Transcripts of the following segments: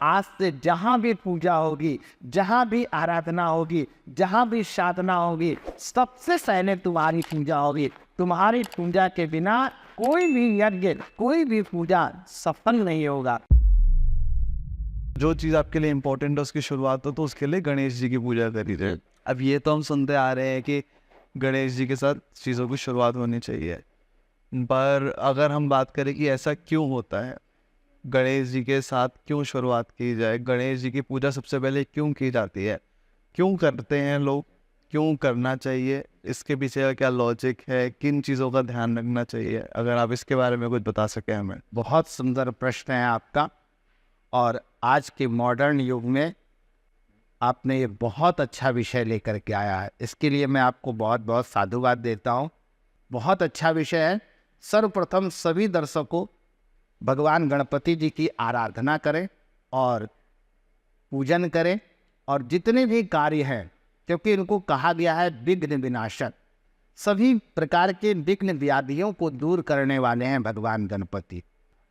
आज से जहाँ भी पूजा होगी, जहाँ भी आराधना होगी, जहाँ भी साधना होगी, सबसे पहले तुम्हारी पूजा होगी। तुम्हारी पूजा के बिना कोई भी यज्ञ, कोई भी पूजा सफल नहीं होगा। जो चीज़ आपके लिए इम्पोर्टेंट है उसकी शुरुआत हो तो उसके लिए गणेश जी की पूजा करी जाए। अब ये तो हम सुनते आ रहे हैं कि गणेश जी के साथ चीज़ों की शुरुआत होनी चाहिए, पर अगर हम बात करें कि ऐसा क्यों होता है, गणेश जी के साथ क्यों शुरुआत की जाए, गणेश जी की पूजा सबसे पहले क्यों की जाती है, क्यों करते हैं लोग, क्यों करना चाहिए, इसके पीछे का क्या लॉजिक है, किन चीज़ों का ध्यान रखना चाहिए, अगर आप इसके बारे में कुछ बता सकें हमें। बहुत सुंदर प्रश्न है आपका, और आज के मॉडर्न युग में आपने ये बहुत अच्छा विषय लेकर के आया है। इसके लिए मैं आपको बहुत बहुत साधुवाद देता हूँ। बहुत अच्छा विषय है। सर्वप्रथम सभी दर्शकों भगवान गणपति जी की आराधना करें और पूजन करें, और जितने भी कार्य हैं, क्योंकि इनको कहा गया है विघ्न विनाशक, सभी प्रकार के विघ्न व्याधियों को दूर करने वाले हैं भगवान गणपति।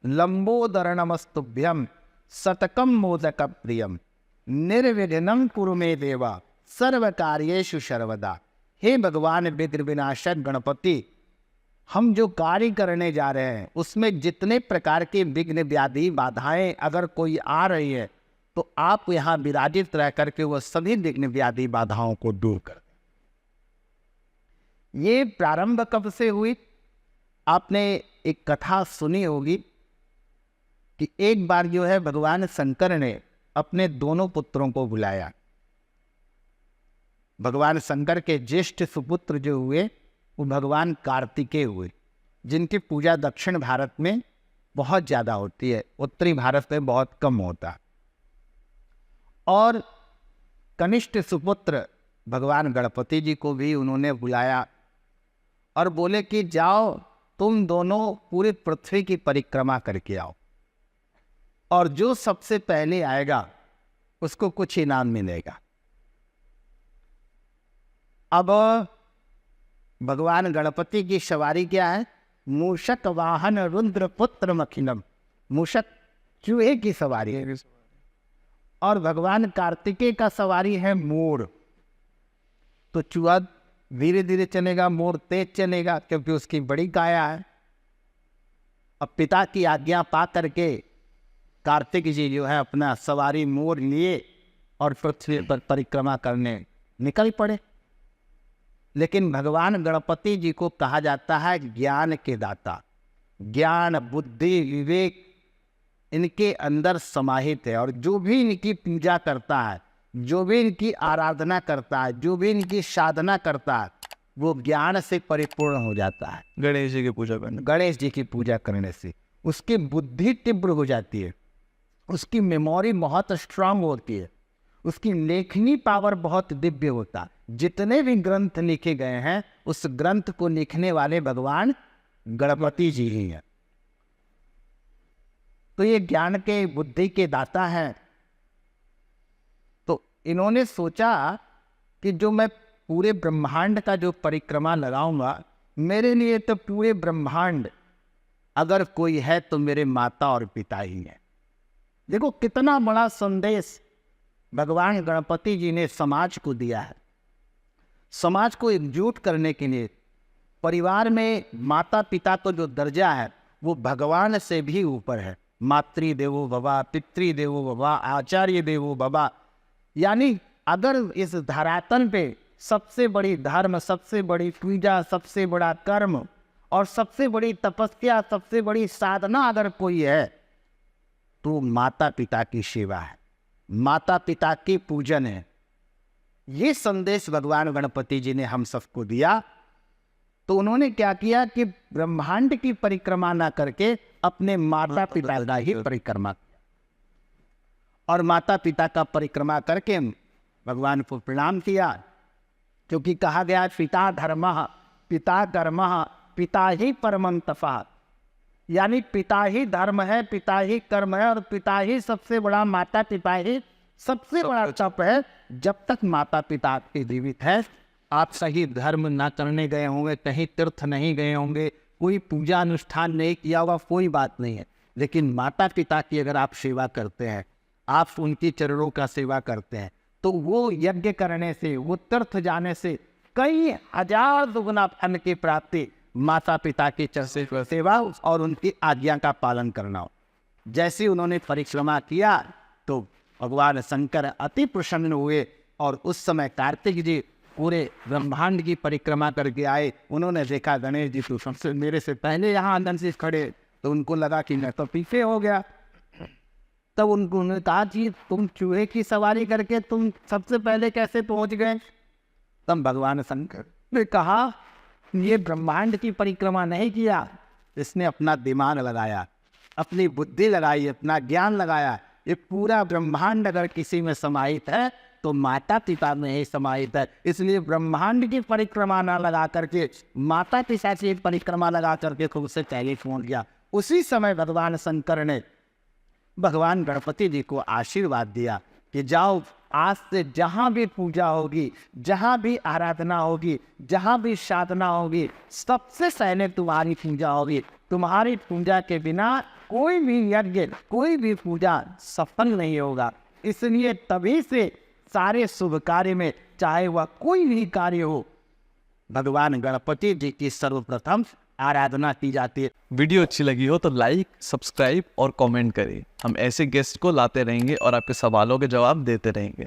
लंबोदरणमस्तुभ्यम शतकम मोदक प्रियम निर्विघ्नं कुरु मे देवा सर्व कार्येषु सर्वदा। हे भगवान विघ्न विनाशक गणपति, हम जो कार्य करने जा रहे हैं उसमें जितने प्रकार के विघ्न व्याधि बाधाएं अगर कोई आ रही है तो आप यहाँ विराजित रह करके वह सभी विघ्न व्याधि बाधाओं को दूर कर दें। ये प्रारंभ कब से हुई? आपने एक कथा सुनी होगी कि एक बार जो है भगवान शंकर ने अपने दोनों पुत्रों को बुलाया। भगवान शंकर के ज्येष्ठ सुपुत्र जो हुए वो भगवान कार्तिकेय हुए, जिनकी पूजा दक्षिण भारत में बहुत ज़्यादा होती है, उत्तरी भारत में बहुत कम होता। और कनिष्ठ सुपुत्र भगवान गणपति जी को भी उन्होंने बुलाया और बोले कि जाओ तुम दोनों पूरी पृथ्वी की परिक्रमा करके आओ, और जो सबसे पहले आएगा उसको कुछ इनाम मिलेगा। अब भगवान गणपति की सवारी क्या है? मूषक वाहन रुद्रपुत्र मखिलम। मूषक चूहे की सवारी है, और भगवान कार्तिकेय का सवारी है मोर। तो चूहा धीरे धीरे चलेगा, मोर तेज चलेगा, क्योंकि उसकी बड़ी काया है। अब पिता की आज्ञा पा करके कार्तिक जी जो है अपना सवारी मोर लिए और पृथ्वी पर परिक्रमा करने निकल पड़े। लेकिन भगवान गणपति जी को कहा जाता है ज्ञान के दाता। ज्ञान, बुद्धि, विवेक इनके अंदर समाहित है, और जो भी इनकी पूजा करता है, जो भी इनकी आराधना करता है, जो भी इनकी साधना करता है, वो ज्ञान से परिपूर्ण हो जाता है। गणेश जी की पूजा करने, गणेश जी की पूजा करने से उसकी बुद्धि तीव्र हो जाती है, उसकी मेमोरी बहुत स्ट्रांग होती है, उसकी लेखनी पावर बहुत दिव्य होता है। जितने भी ग्रंथ लिखे गए हैं उस ग्रंथ को लिखने वाले भगवान गणपति जी ही हैं। तो ये ज्ञान के, बुद्धि के दाता हैं। तो इन्होंने सोचा कि जो मैं पूरे ब्रह्मांड का जो परिक्रमा लगाऊंगा, मेरे लिए तो पूरे ब्रह्मांड अगर कोई है तो मेरे माता और पिता ही हैं। देखो कितना बड़ा संदेश भगवान गणपति जी ने समाज को दिया है। समाज को एकजुट करने के लिए परिवार में माता पिता का जो दर्जा है वो भगवान से भी ऊपर है। मातृदेवो भव, पितृदेवो भव, आचार्य देवो भव। यानी अगर इस धरातल पे सबसे बड़ी धर्म, सबसे बड़ी पूजा, सबसे बड़ा कर्म और सबसे बड़ी तपस्या, सबसे बड़ी साधना अगर कोई है तो माता पिता की सेवा है, माता पिता की पूजन है। ये संदेश भगवान गणपति जी ने हम सबको दिया। तो उन्होंने क्या किया कि ब्रह्मांड की परिक्रमा ना करके अपने माता पिता का ही परिक्रमा किया, और माता पिता का परिक्रमा करके भगवान को प्रणाम किया। क्योंकि कहा गया पिता धर्मः पिता कर्मः पिता ही परमं तपः। यानी पिता ही धर्म है, पिता ही कर्म है, और पिता ही सबसे बड़ा, माता पिता ही सबसे बड़ा तप है। जब तक माता पिता आपके जीवित है, आप सही धर्म ना करने गए होंगे, कहीं तीर्थ नहीं गए होंगे, कोई पूजा अनुष्ठान नहीं किया होगा, कोई बात नहीं है। लेकिन माता पिता की अगर आप सेवा करते हैं, आप उनके चरणों का सेवा करते हैं, तो वो यज्ञ करने से, वो तीर्थ जाने से कई हजार दुगुना फल की प्राप्ति माता पिता के चरण सेवा और उनकी आज्ञा का पालन करना। जैसे उन्होंने परिक्रमा किया तो भगवान शंकर अति प्रसन्न हुए और उस समय कार्तिक जी पूरे ब्रह्मांड की परिक्रमा करके आए। उन्होंने देखा गणेश जी तो सबसे मेरे से पहले यहाँ आंगन से खड़े, तो उनको लगा कि मैं तो पीछे हो गया। तब उन्होंने कहा कि तुम चूहे की सवारी करके तुम सबसे पहले कैसे पहुंच गए? तब भगवान शंकर ने कहा ये ब्रह्मांड की परिक्रमा नहीं किया, इसने अपना दिमाग लगाया, अपनी बुद्धि लगाई, अपना ज्ञान लगाया। ये पूरा ब्रह्मांड अगर किसी में समाहित है तो माता पिता में ही समाहित है, इसलिए ब्रह्मांड की परिक्रमा ना लगा करके माता पिता की परिक्रमा लगा करके खुद से पहले पहुंच गया। उसी समय भगवान शंकर ने भगवान गणपति जी को आशीर्वाद दिया कि जाओ, आज से जहाँ भी पूजा होगी, जहाँ भी आराधना होगी, जहाँ भी साधना होगी, सबसे पहले तुम्हारी पूजा होगी। तुम्हारी पूजा के बिना कोई भी यज्ञ, कोई भी पूजा सफल नहीं होगा। इसलिए तभी से सारे शुभ कार्य में, चाहे वह कोई भी कार्य हो, भगवान गणपति जी की सर्वप्रथम आराधना की जाती है। वीडियो अच्छी लगी हो तो लाइक, सब्सक्राइब और कमेंट करें। हम ऐसे गेस्ट को लाते रहेंगे और आपके सवालों के जवाब देते रहेंगे।